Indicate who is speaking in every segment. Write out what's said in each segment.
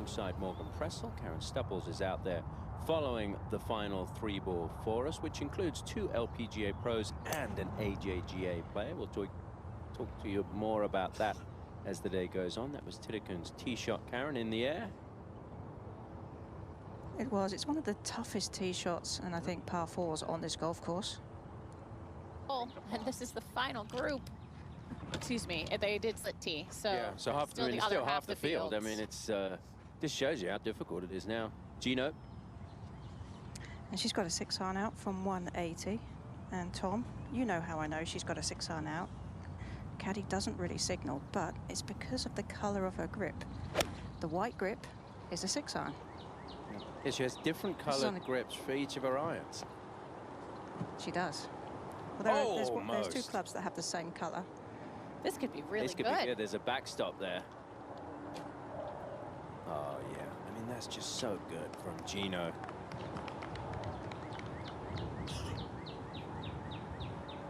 Speaker 1: alongside Morgan Pressel. Karen Stupples is out there following the final 3-ball for us, which includes 2 LPGA pros and an AJGA player. We'll talk to you more about that as the day goes on. That was Thitikul's tee shot, Karen, in the air.
Speaker 2: It was. It's one of the toughest tee shots, and I think par 4s on this golf course.
Speaker 3: Oh, and this is the final group. Excuse me, they did split tee, so
Speaker 1: yeah. So half,
Speaker 3: still,
Speaker 1: it's still half the field. I mean, it's this shows you how difficult it is now. Jeeno.
Speaker 2: And she's got a 6-iron out from 180. And Tom, you know how I know she's got a 6-iron out. Caddy doesn't really signal, but it's because of the color of her grip. The white grip is a 6-iron.
Speaker 1: Yeah, she has different colored grips for each of her irons.
Speaker 2: She does. Well, there's 2 clubs that have the same color.
Speaker 3: This could be really good.
Speaker 1: Be good. There's a backstop there. Oh, yeah. I mean, that's just so good from Jeeno.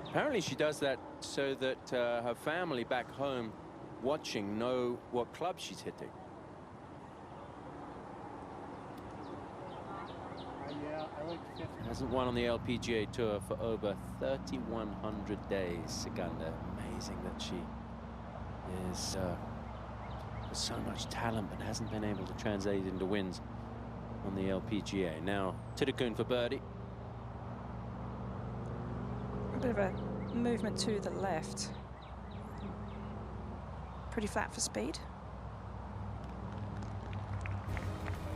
Speaker 1: Apparently she does that so that her family back home watching know what club she's hitting. Hasn't won on the LPGA Tour for over 3,100 days, Segunda. Amazing that she is with so much talent but hasn't been able to translate into wins on the LPGA. Now Thitikul for birdie.
Speaker 2: A bit of a movement to the left. Pretty flat for speed.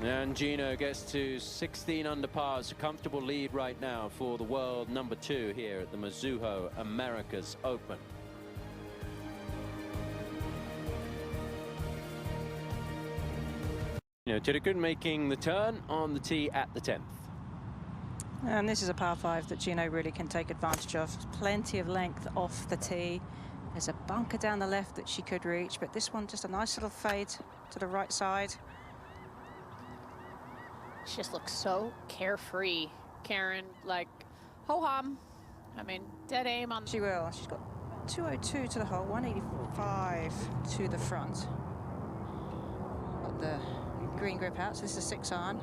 Speaker 1: And Jeeno gets to 16 under par. It's a comfortable lead right now for the world number 2 here at the Mizuho Americas Open. You know, Thitikul making the turn on the tee at the 10th.
Speaker 2: And this is a par 5 that Jeeno really can take advantage of. Plenty of length off the tee. There's a bunker down the left that she could reach, but this one just a nice little fade to the right side.
Speaker 3: She just looks so carefree, Karen, like ho-hum. I mean, dead aim on.
Speaker 2: She will. She's got 202 to the hole, 185 to the front. Got the green grip out, so this is a 6-iron.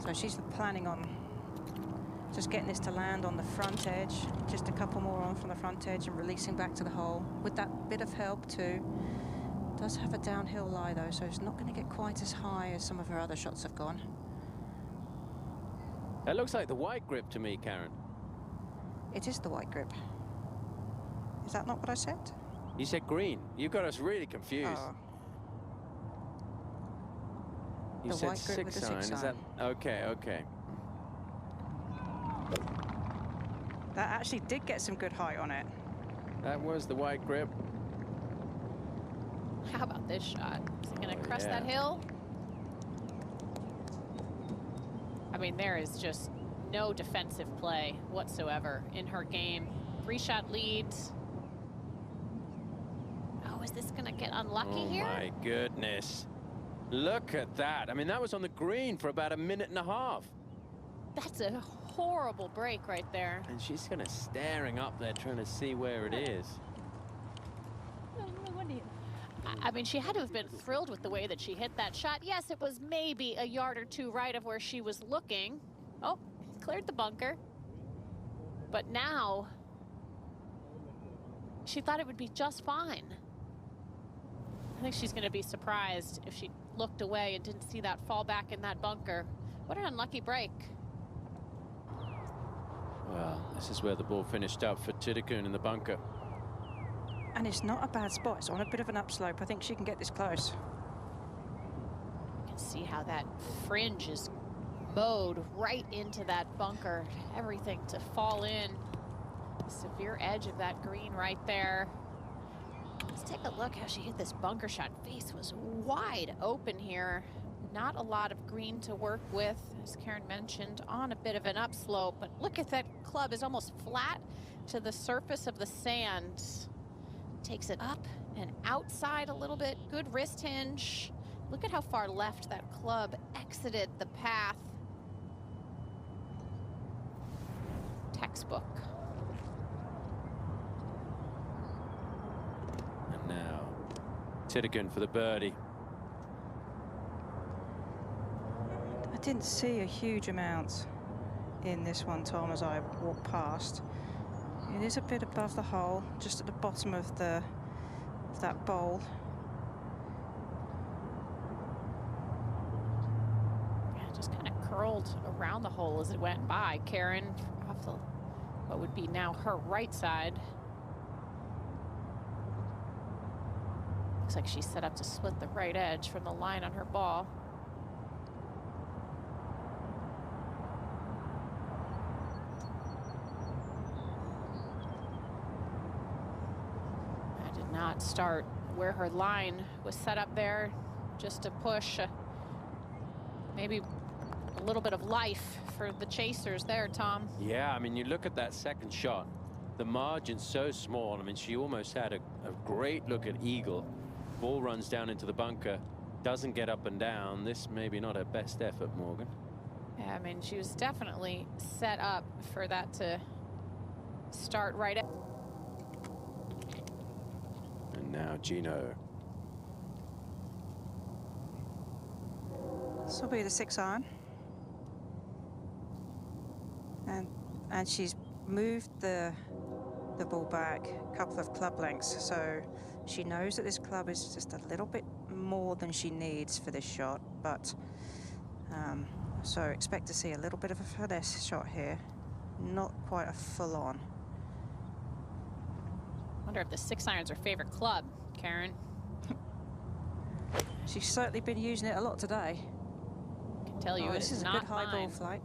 Speaker 2: So she's planning on just getting this to land on the front edge, just a couple more on from the front edge and releasing back to the hole with that bit of help too. Does have a downhill lie though, so it's not going to get quite as high as some of her other shots have gone.
Speaker 1: That looks like the white grip to me, Karen.
Speaker 2: It is the white grip. Is that not what I said?
Speaker 1: You said green. You got us really confused.
Speaker 2: Oh.
Speaker 1: You
Speaker 2: the
Speaker 1: said
Speaker 2: white grip with the 6-iron.
Speaker 1: Is that okay? Okay.
Speaker 2: That actually did get some good height on it.
Speaker 1: That was the white grip.
Speaker 3: How about this shot? Is he going to crest that hill? I mean, there is just no defensive play whatsoever in her game. 3-shot leads. Oh, is this going to get unlucky here?
Speaker 1: Oh, my goodness. Look at that. I mean, that was on the green for about a minute and a half.
Speaker 3: That's a horrible break right there.
Speaker 1: And she's kind of staring up there, trying to see where it is.
Speaker 3: I mean, she had to have been thrilled with the way that she hit that shot. Yes, it was maybe a yard or 2 right of where she was looking. Oh, cleared the bunker. But now, she thought it would be just fine. I think she's going to be surprised if she looked away and didn't see that fall back in that bunker. What an unlucky break.
Speaker 1: Well, this is where the ball finished up for Thitikul in the bunker.
Speaker 2: And it's not a bad spot. It's on a bit of an upslope. I think she can get this close.
Speaker 3: You can see how that fringe is mowed right into that bunker. Everything to fall in. Severe edge of that green right there. Let's take a look how she hit this bunker shot. Face was wide open here. Not a lot of green to work with, as Karen mentioned, on a bit of an upslope. But look at that club is almost flat to the surface of the sand. Takes it up and outside a little bit. Good wrist hinge. Look at how far left that club exited the path. Textbook.
Speaker 1: And now Thitikul for the birdie.
Speaker 2: didn't see a huge amount in this one, Tom, as I walked past. It is a bit above the hole, just at the bottom of that bowl.
Speaker 3: Yeah, just kind of curled around the hole as it went by. Karen off the, what would be now her right side. Looks like she's set up to split the right edge from the line on her ball. That did not start where her line was set up there, just to push maybe a little bit of life for the chasers there, Tom.
Speaker 1: Yeah, I mean, you look at that second shot, the margin's so small. I mean, she almost had a great look at eagle. Ball runs down into the bunker, doesn't get up and down. This maybe not her best effort, Morgan.
Speaker 3: Yeah, I mean, she was definitely set up for that to start right at.
Speaker 1: And now Jeeno.
Speaker 2: This will be the 6-iron. And she's moved the ball back a couple of club lengths, so she knows that this club is just a little bit more than she needs for this shot, but so expect to see a little bit of a finesse shot here, not quite a full-on.
Speaker 3: Wonder if the 6-iron's her favorite club, Karen.
Speaker 2: She's certainly been using it a lot today.
Speaker 3: I can tell you
Speaker 2: this is a
Speaker 3: not
Speaker 2: good high ball
Speaker 3: mine.
Speaker 2: flight.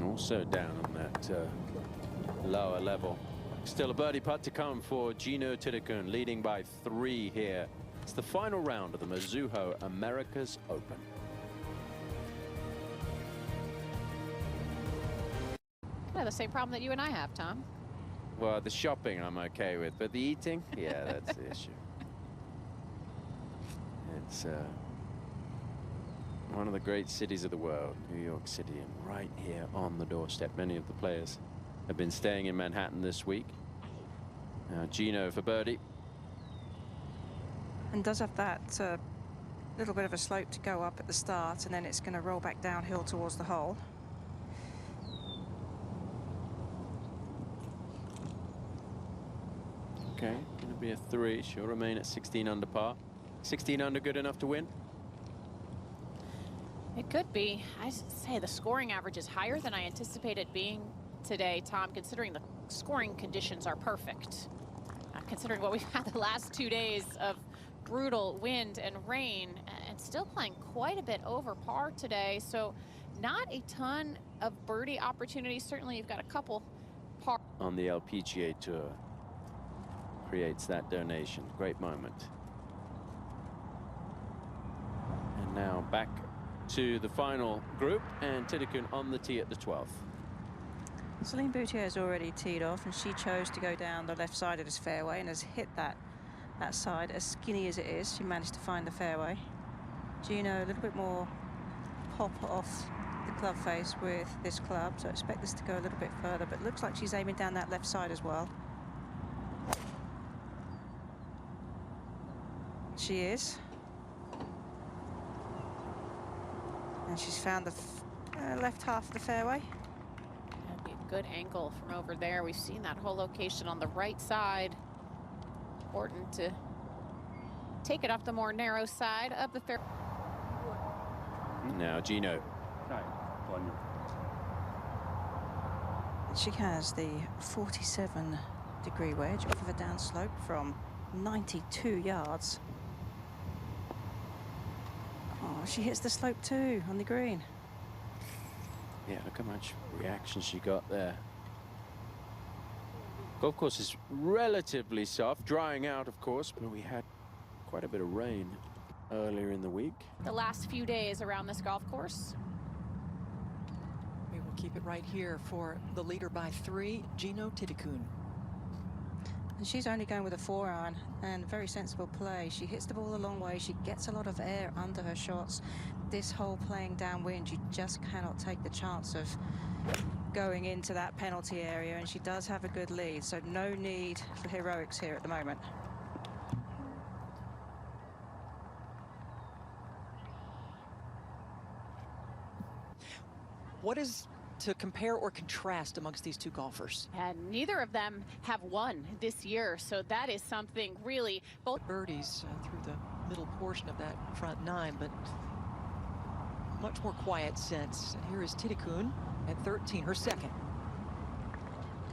Speaker 1: Also down on that lower level. Still a birdie putt to come for Jeeno Thitikul, leading by 3 here. It's the final round of the Mizuho Americas Open.
Speaker 3: Kind of the same problem that you and I have, Tom.
Speaker 1: Well, the shopping I'm okay with, but the eating, yeah, that's the issue. It's one of the great cities of the world, New York City, and right here on the doorstep. Many of the players have been staying in Manhattan this week. Now Jeeno for birdie.
Speaker 2: And does have that little bit of a slope to go up at the start, and then it's going to roll back downhill towards the hole.
Speaker 1: Okay, going to be a 3. She'll remain at 16 under par. 16 under good enough to win?
Speaker 3: It could be. I say the scoring average is higher than I anticipated being today, Tom, considering the scoring conditions are perfect. Considering what we've had the last 2 days of brutal wind and rain, and still playing quite a bit over par today. So not a ton of birdie opportunities. Certainly you've got a couple par.
Speaker 1: On the LPGA Tour. Creates that donation. Great moment. And now back to the final group, and Thitikul on the tee at the 12th.
Speaker 2: Celine Boutier has already teed off, and she chose to go down the left side of this fairway and has hit that side. As skinny as it is, she managed to find the fairway. Jeeno a little bit more pop off the club face with this club, so I expect this to go a little bit further, but looks like she's aiming down that left side as well. She is. And she's found the left half of the fairway.
Speaker 3: That'd be a good angle from over there. We've seen that whole location on the right side. Important to take it up the more narrow side of the fairway.
Speaker 1: Now Jeeno.
Speaker 2: She has the 47-degree wedge off of a downslope from 92 yards. Oh, she hits the slope too on the green.
Speaker 1: Yeah, look how much reaction she got there. Golf course is relatively soft, drying out, of course, but we had quite a bit of rain earlier in the week.
Speaker 3: The last few days around this golf course.
Speaker 4: We will keep it right here for the leader by 3, Jeeno Thitikul.
Speaker 2: And she's only going with a 4-iron, and very sensible play. She hits the ball a long way. She gets a lot of air under her shots. This hole playing downwind, you just cannot take the chance of going into that penalty area, and she does have a good lead, so no need for heroics here at the moment.
Speaker 4: What is to compare or contrast amongst these two golfers?
Speaker 3: And neither of them have won this year, so that is something really both
Speaker 4: Birdies through the middle portion of that front nine, but much more quiet since. And here is Thitikul at 13, her second.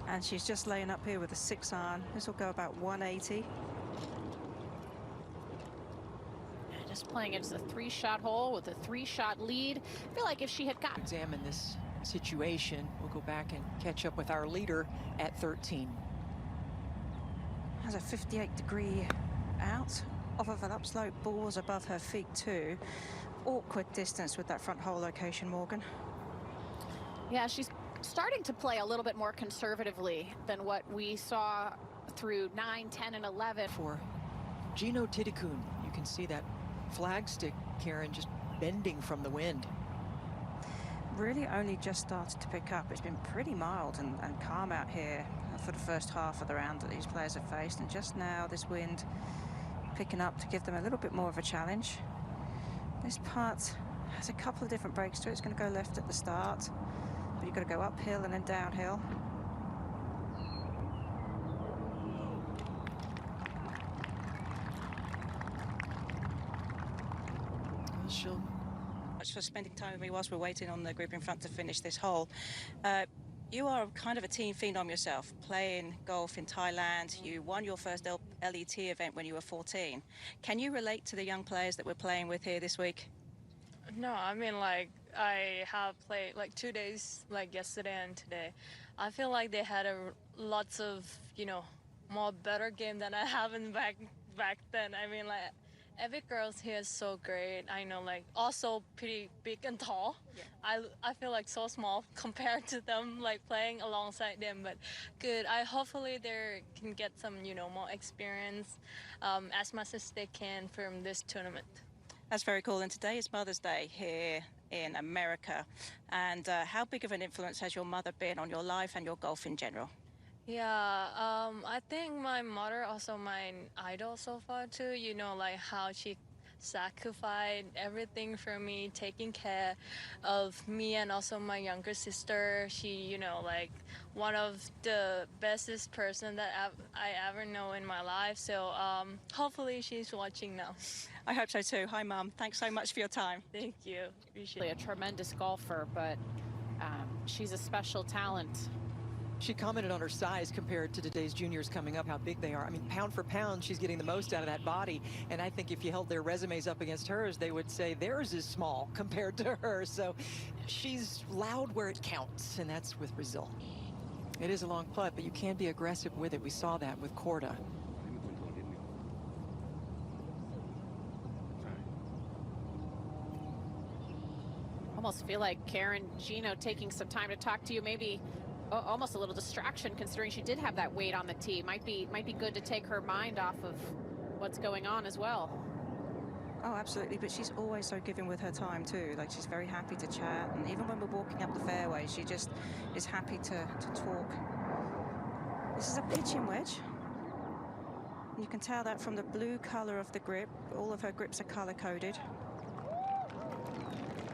Speaker 2: And she's just laying up here with a 6-iron. This will go about 180.
Speaker 3: just playing it as a 3-shot hole with a 3-shot lead. I feel like if she had got
Speaker 4: examine this situation, we'll go back and catch up with our leader at 13.
Speaker 2: Has a 58-degree out off of an upslope, balls above her feet too. Awkward distance with that front hole location, Morgan.
Speaker 3: Yeah, she's starting to play a little bit more conservatively than what we saw through 9, 10, and 11.
Speaker 4: For Jeeno Thitikul, you can see that flag stick, Karen, just bending from the wind.
Speaker 2: Really only just started to pick up. It's been pretty mild and calm out here for the first half of the round that these players have faced, and just now this wind picking up to give them a little bit more of a challenge. This putt has a couple of different breaks to it. It's going to go left at the start, but you've got to go uphill and then downhill.
Speaker 4: She'll
Speaker 2: Much for spending time with me whilst we're waiting on the group in front to finish this hole. You are kind of a team phenom yourself, playing golf in Thailand. You won your first LET event when you were 14. Can you relate to the young players that we're playing with here this week?
Speaker 5: No, I mean, like, I have played like 2 days, like yesterday and today. I feel like they had lots of, you know, more better game than I have in back then. I mean, like, every girls here is so great. I know, like, also pretty big and tall. Yeah. I feel like so small compared to them, like playing alongside them, but good. Hopefully they can get some, you know, more experience as much as they can from this tournament.
Speaker 2: That's very cool. And today is Mother's Day here in America. And how big of an influence has your mother been on your life and your golf in general?
Speaker 5: Yeah, I think my mother also my idol so far too. You know, like how she sacrificed everything for me, taking care of me and also my younger sister. She, you know, like one of the bestest person that I ever know in my life. So hopefully she's watching now.
Speaker 2: I hope so too. Hi, Mum. Thanks so much for your time.
Speaker 5: Thank you. Appreciate it.
Speaker 3: a tremendous golfer, but she's a special talent.
Speaker 4: She commented on her size compared to today's juniors coming up, how big they are. I mean, pound for pound, she's getting the most out of that body. And I think if you held their resumes up against hers, they would say theirs is small compared to hers. So she's loud where it counts, and that's with Brazil. It is a long putt, but you can be aggressive with it. We saw that with Korda.
Speaker 3: Almost feel like Karen, Jeeno taking some time to talk to you, maybe almost a little distraction considering she did have that weight on the tee. Might be good to take her mind off of what's going on as well.
Speaker 2: Oh, absolutely. But she's always so giving with her time too. Like, she's very happy to chat, and even when we're walking up the fairway, she just is happy to talk. This is a pitching wedge. You can tell that from the blue color of the grip. All of her grips are color coded.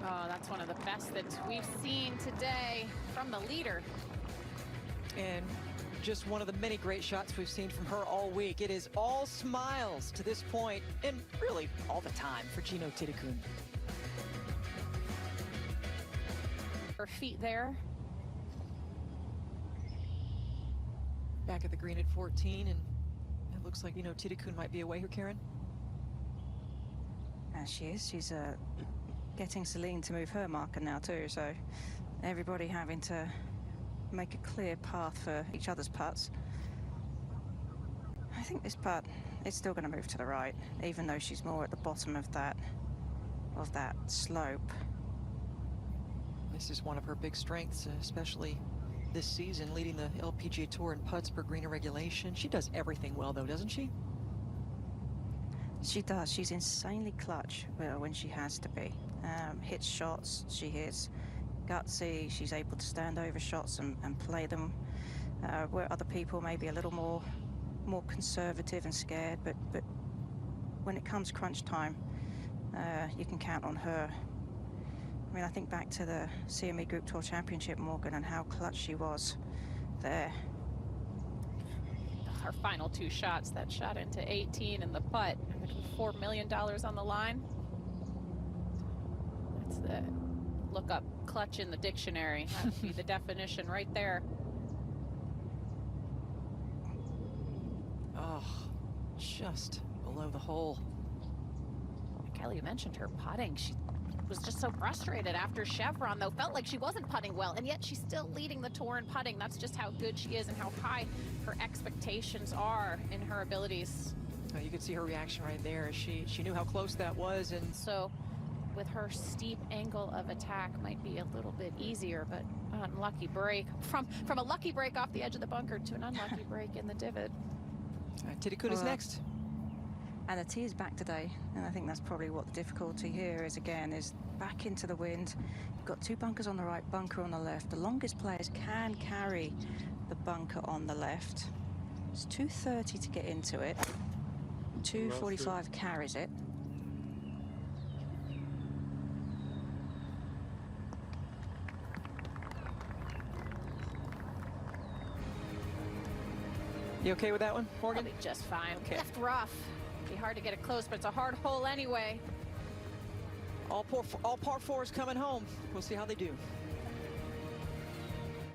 Speaker 3: Oh, that's one of the best that we've seen today from the leader.
Speaker 4: And just one of the many great shots we've seen from her all week. It is all smiles to this point, and really all the time for Jeeno Thitikul.
Speaker 3: Her feet there.
Speaker 4: Back at the green at 14, and it looks like, Jeeno Thitikul might be away here, Karen.
Speaker 2: As she is. She's getting Celine to move her marker now too, so everybody having to make a clear path for each other's putts. I think this putt is still going to move to the right, even though she's more at the bottom of that slope.
Speaker 4: This is one of her big strengths, especially this season, leading the LPGA Tour in putts per green in regulation. She does everything well, though, doesn't she?
Speaker 2: She does. She's insanely clutch when she has to be. Hits shots, she hits gutsy. She's able to stand over shots and play them where other people may be a little more conservative and scared. But when it comes crunch time, you can count on her mean, I think back to the CME Group Tour Championship, Morgan, and how clutch she was there.
Speaker 3: Her final 2 shots, that shot into 18 and the putt, $4 million on the line. That's the look up clutch in the dictionary. That would be the definition right there.
Speaker 4: Oh, just below the hole.
Speaker 3: Kelly, you mentioned her putting. She was just so frustrated after Chevron, though. Felt like she wasn't putting well, and yet she's still leading the tour in putting. That's just how good she is and how high her expectations are in her abilities.
Speaker 4: Oh, you could see her reaction right there. She knew how close that was, and
Speaker 3: so with her steep angle of attack might be a little bit easier, but unlucky break. From a lucky break off the edge of the bunker to an unlucky break in the divot.
Speaker 4: Thitikul is next.
Speaker 2: And the tee is back today, and I think that's probably what the difficulty here is, again, is back into the wind. You've got 2 bunkers on the right, bunker on the left. The longest players can carry the bunker on the left. It's 230 to get into it. 245 carries it.
Speaker 4: You okay with that one, Morgan?
Speaker 3: I'll be just fine.
Speaker 4: Okay.
Speaker 3: Left rough. Be hard to get it close, but it's a hard hole anyway.
Speaker 4: All par 4s coming home. We'll see how they do.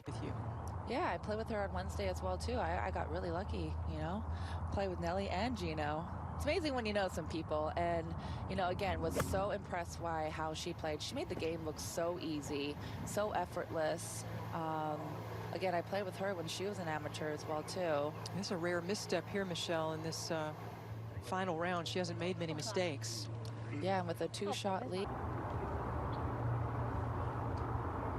Speaker 4: With you.
Speaker 6: Yeah, I played with her on Wednesday as well too. I got really lucky, you know. Play with Nelly and Jeeno. It's amazing when you know some people, and you know, again, was so impressed by how she played. She made the game look so easy, so effortless. Again, I played with her when she was an amateur as well too.
Speaker 4: There's a rare misstep here, Michelle, in this final round. She hasn't made many mistakes.
Speaker 6: Yeah, and with a 2-shot lead.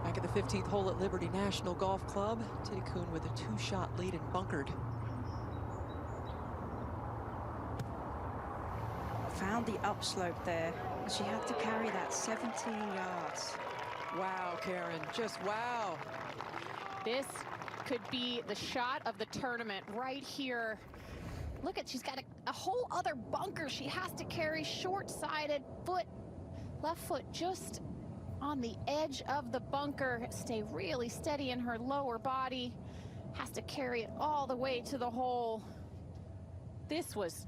Speaker 4: Back at the 15th hole at Liberty National Golf Club, Thitikul with a 2-shot lead and bunkered.
Speaker 2: Found the upslope there. She had to carry that 17 yards.
Speaker 4: Wow, Karen, just wow.
Speaker 3: This could be the shot of the tournament right here. Look at, she's got a whole other bunker she has to carry, short-sided foot, left foot just on the edge of the bunker. Stay really steady in her lower body. Has to carry it all the way to the hole. This was,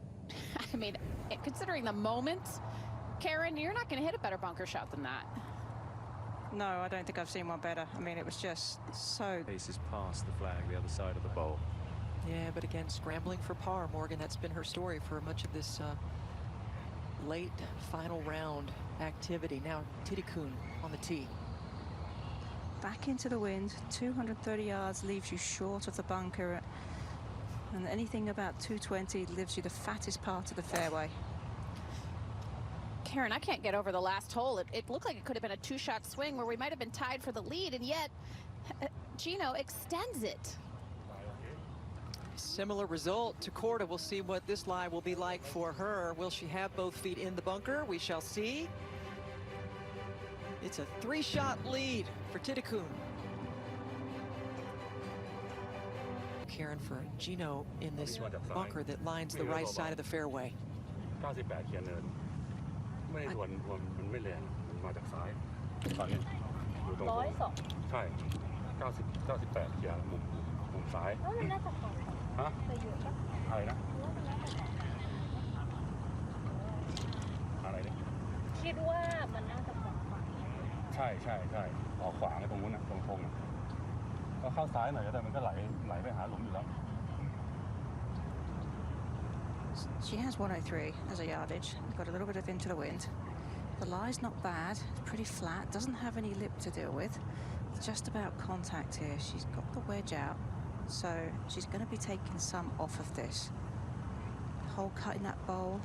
Speaker 3: I mean, considering the moment, Karen, you're not going to hit a better bunker shot than that.
Speaker 2: No, I don't think I've seen one better. I mean, it was just so...
Speaker 7: Paces past the flag, the other side of the bowl.
Speaker 4: Yeah, but again, scrambling for par, Morgan. That's been her story for much of this late final round activity. Now, Thitikul on the tee.
Speaker 2: Back into the wind, 230 yards leaves you short of the bunker. And anything about 220 leaves you the fattest part of the fairway.
Speaker 3: Karen, I can't get over the last hole. It looked like it could have been a 2-shot swing where we might have been tied for the lead, and yet Jeeno extends it.
Speaker 4: Similar result to Korda. We'll see what this lie will be like for her. Will she have both feet in the bunker? We shall see. It's a 3-shot lead for Thitikul. Karen, for Jeeno in this bunker that lines the right side of the fairway.
Speaker 8: ไม่ได้ส่วนมันไม่แรงมันมาจากซ้ายฝั่งนี้อยู่ตรงใช่98เขียร์มุมซ้ายฮะอะไรนะอะไรเนี่ยคิดว่ามันน่าจะฝั่งขวาใช่ออกขวาตรงนู้นนะตรงธงนะก็เข้าซ้ายหน่อยก็ได้มันก็ไหลไปหาหลุมอยู่แล้ว
Speaker 2: She has 103 as a yardage. Got a little bit of into the wind. The lie's not bad. It's pretty flat. Doesn't have any lip to deal with. It's just about contact here. She's got the wedge out, so she's going to be taking some off of this. Hole cut in that bowl.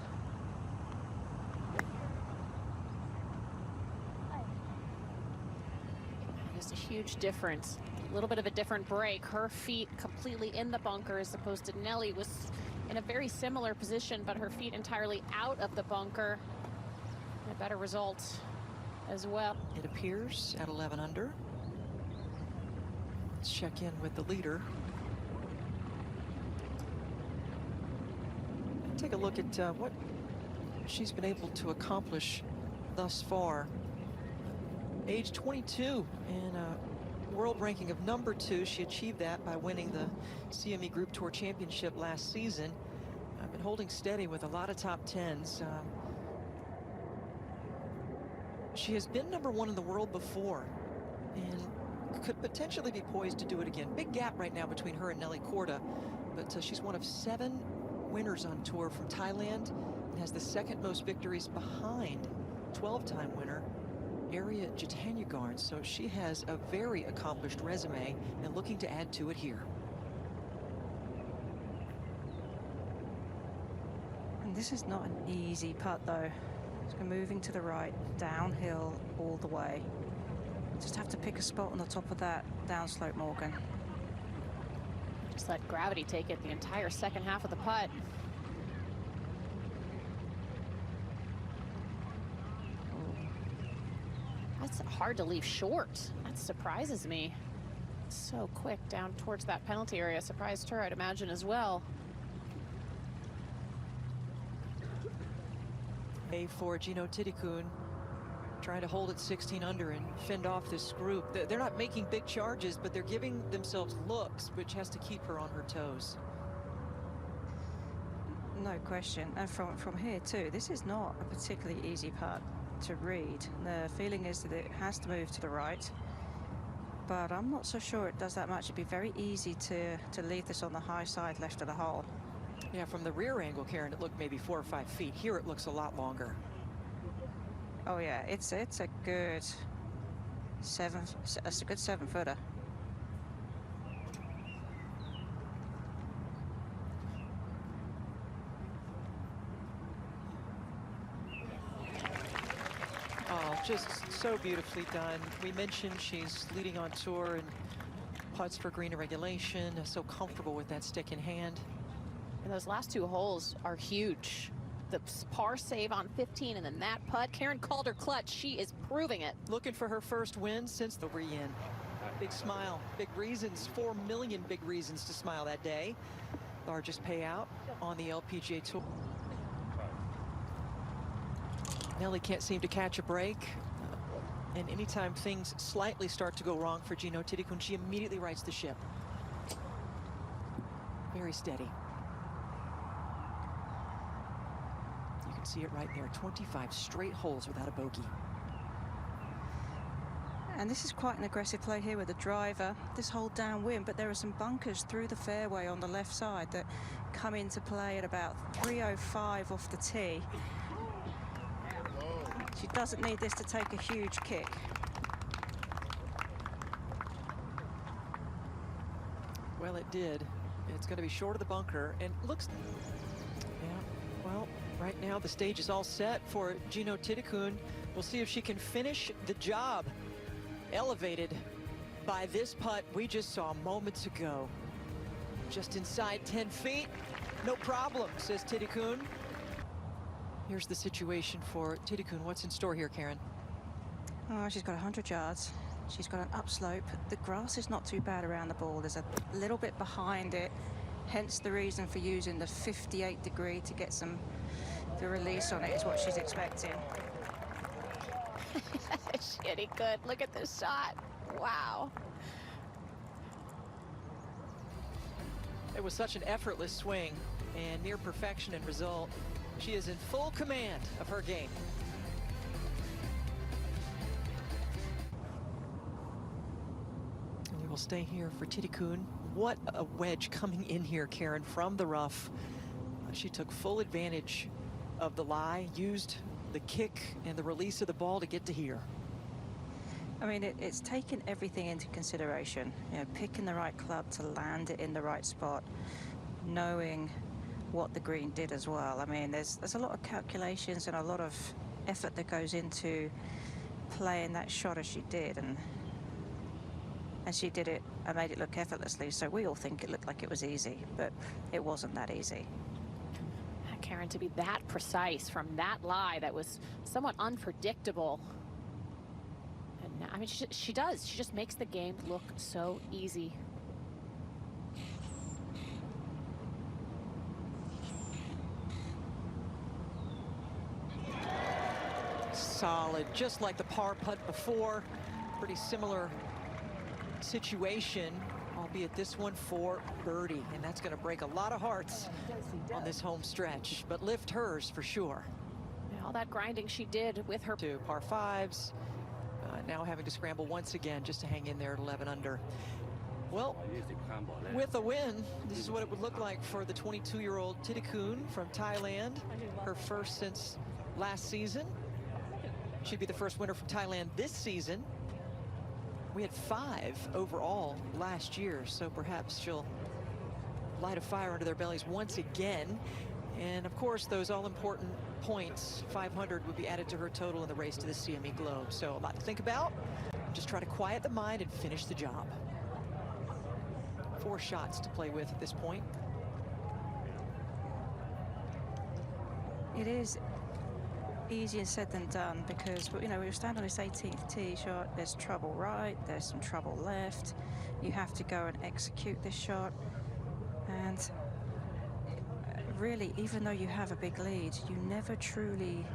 Speaker 3: Just a huge difference. A little bit of a different break. Her feet completely in the bunker as opposed to Nelly was in a very similar position, but her feet entirely out of the bunker. A better result as well.
Speaker 4: It appears at 11 under. Let's check in with the leader. Take a look at what she's been able to accomplish thus far. age 22 in a world ranking of #2. She achieved that by winning the CME Group Tour Championship last season. I've been holding steady with a lot of top 10s. She has been #1 in the world before and could potentially be poised to do it again. Big gap right now between her and Nelly Korda, but she's one of 7 winners on tour from Thailand and has the second most victories behind 12-time winner Arya Jitanyagard. So she has a very accomplished resume and looking to add to it here.
Speaker 2: And this is not an easy putt though. It's moving to the right, downhill all the way. Just have to pick a spot on the top of that downslope, Morgan.
Speaker 3: Just let gravity take it the entire second half of the putt. That's hard to leave short. That surprises me. So quick down towards that penalty area. Surprised her, I'd imagine, as well.
Speaker 4: For Jeeno Thitikul, trying to hold it 16 under and fend off this group. They're not making big charges, but they're giving themselves looks, which has to keep her on her toes.
Speaker 2: No question. And from here too, this is not a particularly easy putt to read. The feeling is that it has to move to the right, but I'm not so sure it does that much. It'd be very easy to leave this on the high side left of the hole.
Speaker 4: Yeah, from the rear angle, Karen, it looked maybe 4 or 5 feet. Here it looks a lot longer.
Speaker 2: Oh yeah, it's a good 7. That's a good 7-footer.
Speaker 4: Oh, just so beautifully done. We mentioned she's leading on tour and putts for green regulation. So comfortable with that stick in hand.
Speaker 3: And those last 2 holes are huge. The par save on 15 and then that putt. Karen called her clutch. She is proving it.
Speaker 4: Looking for her first win since the re-in. Big smile, big reasons, 4 million big reasons to smile that day. Largest payout on the LPGA Tour. Nelly can't seem to catch a break. And anytime things slightly start to go wrong for Jeeno Thitikul, she immediately rights the ship. Very steady. You can see it right there, 25 straight holes without a bogey.
Speaker 2: And this is quite an aggressive play here with the driver. This hole downwind, but there are some bunkers through the fairway on the left side that come into play at about 305 off the tee. She doesn't need this to take a huge kick.
Speaker 4: Well, it did. It's going to be short of the bunker, and looks... Yeah, well, right now the stage is all set for Jeeno Thitikul. We'll see if she can finish the job. Elevated by this putt we just saw moments ago. Just inside 10 feet. No problem, says Thitikul. Here's the situation for Thitikul. What's in store here, Karen?
Speaker 2: Oh, she's got 100 yards. She's got an upslope. The grass is not too bad around the ball. There's a little bit behind it, hence the reason for using the 58 degree to get the release on it is what she's expecting.
Speaker 3: She hit it good. Look at this shot. Wow.
Speaker 4: It was such an effortless swing and near perfection in result. She is in full command of her game. And we will stay here for Thitikul. What a wedge coming in here, Karen, from the rough. She took full advantage of the lie, used the kick and the release of the ball to get to here.
Speaker 2: I mean, it's taken everything into consideration. You know, picking the right club to land it in the right spot, knowing what the green did as well. I mean, there's a lot of calculations and a lot of effort that goes into playing that shot as she did, and she did it and made it look effortlessly. So we all think it looked like it was easy, but it wasn't that easy.
Speaker 3: Karen, to be that precise from that lie that was somewhat unpredictable. And I mean, she does. She just makes the game look so easy.
Speaker 4: Solid, just like the par putt before. Pretty similar situation, albeit this one for birdie, and that's going to break a lot of hearts on this home stretch, but lift hers for sure.
Speaker 3: Yeah, all that grinding she did with her
Speaker 4: To par fives, now having to scramble once again just to hang in there at 11 under. Well, with a win, this is what it would look like for the 22-year-old Thitikul from Thailand, her first since last season. She'd be the first winner from Thailand this season. We had 5 overall last year, so perhaps she'll light a fire under their bellies once again. And of course, those all-important points, 500, would be added to her total in the race to the CME Globe. So a lot to think about. Just try to quiet the mind and finish the job. 4 shots to play with at this point.
Speaker 2: It is easier said than done because, you know, we stand on this 18th tee shot. There's trouble right, there's some trouble left. You have to go and execute this shot. And really, even though you have a big lead, you never truly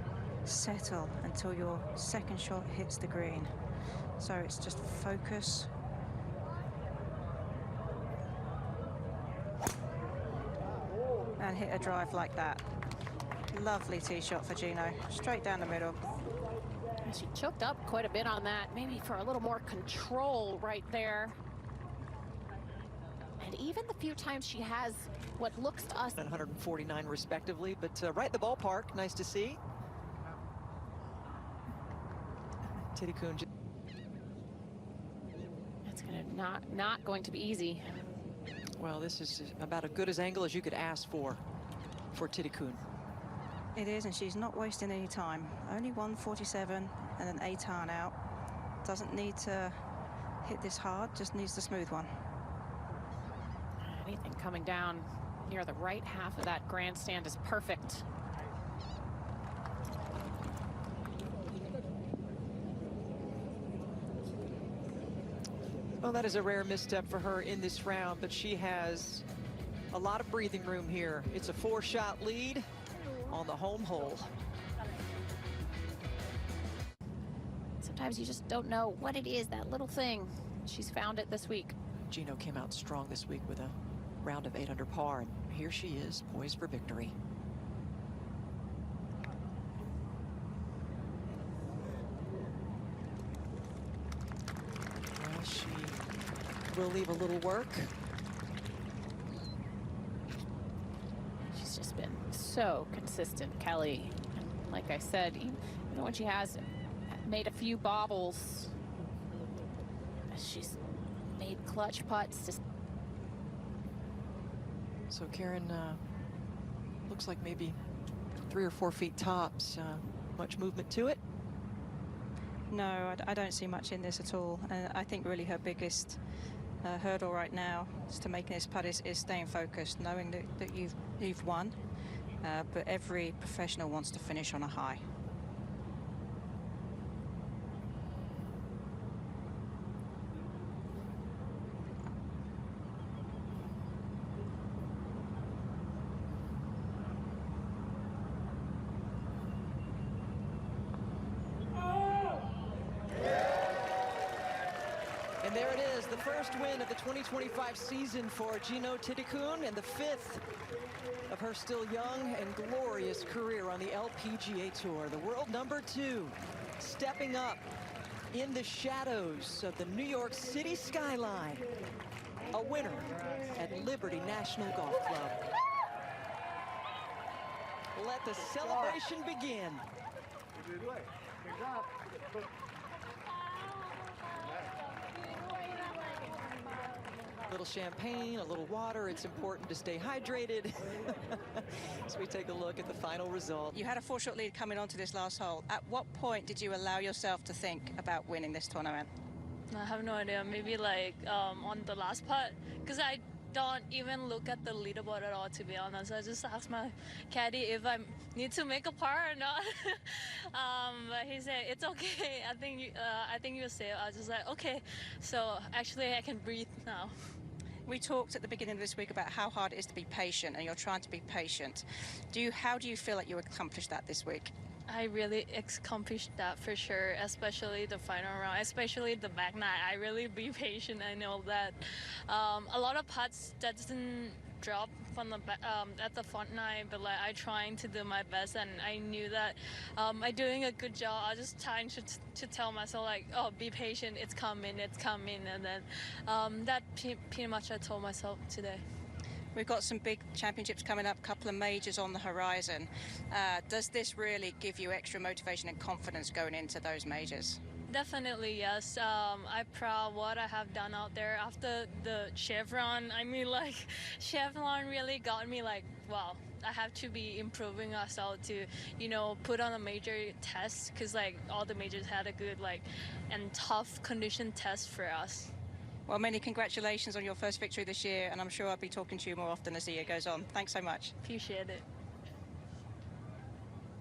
Speaker 2: settle until your second shot hits the green. So it's just focus. And hit a drive like that. Lovely tee shot for Jeeno, straight down the middle.
Speaker 3: She choked up quite a bit on that, maybe for a little more control right there. And even the few times she has what looks to us
Speaker 4: 149 respectively, but right in the ballpark, nice to see. Thitikul.
Speaker 3: It's not going to be easy.
Speaker 4: Well, this is about as good as angle as you could ask for Thitikul.
Speaker 2: It is, and she's not wasting any time. Only 147 and an 8-iron out. Doesn't need to hit this hard, just needs the smooth one.
Speaker 3: Anything coming down near the right half of that grandstand is perfect.
Speaker 4: Well, that is a rare misstep for her in this round, but she has a lot of breathing room here. It's a 4-shot lead on the home hole.
Speaker 3: Sometimes you just don't know what it is, that little thing. She's found it this week.
Speaker 4: Jeeno came out strong this week with a round of 8 under par, and here she is, poised for victory. Well, she will leave a little work.
Speaker 3: She's just been so consistent, Kelly. And like I said, even when she has made a few bobbles, she's made clutch putts.
Speaker 4: So Karen, looks like maybe 3 or 4 feet tops. Much movement to it?
Speaker 2: No, I don't see much in this at all. I think really her biggest hurdle right now is to making this putt is staying focused, knowing that you've won. But every professional wants to finish on a high.
Speaker 4: And there it is, the first win of the 2025 season for Jeeno Thitikul, and the 5th of her still young and glorious career on the LPGA Tour. The world number 2, stepping up in the shadows of the New York City skyline. A winner at Liberty National Golf Club. Let the celebration begin. A little champagne, a little water. It's important to stay hydrated. As we take a look at the final result.
Speaker 2: You had a 4-shot lead coming onto this last hole. At what point did you allow yourself to think about winning this tournament?
Speaker 5: I have no idea. Maybe like on the last putt, because I don't even look at the leaderboard at all, to be honest. I just asked my caddy if I need to make a par or not. But he said it's okay. I think you're safe. I was just like, okay. So actually, I can breathe now.
Speaker 2: We talked at the beginning of this week about how hard it is to be patient, and you're trying to be patient. How do you feel like you accomplished that this week?
Speaker 5: I really accomplished that for sure, especially the final round, especially the back nine. I really be patient. I know that a lot of putts that doesn't drop from the at the front nine, but like I trying to do my best, and I knew that I'm doing a good job. I just trying to tell myself like, oh, be patient, it's coming, and then that pretty much I told myself today.
Speaker 2: We've got some big championships coming up, a couple of majors on the horizon. Does this really give you extra motivation and confidence going into those majors?
Speaker 5: Definitely, yes. I'm proud what I have done out there after the Chevron. I mean, like, Chevron really got me like, wow, I have to be improving ourselves to, you know, put on a major test, because like all the majors had a good like and tough condition test for us.
Speaker 2: Well, many congratulations on your first victory this year, and I'm sure I'll be talking to you more often as the year goes on. Thanks so much.
Speaker 5: Appreciate it.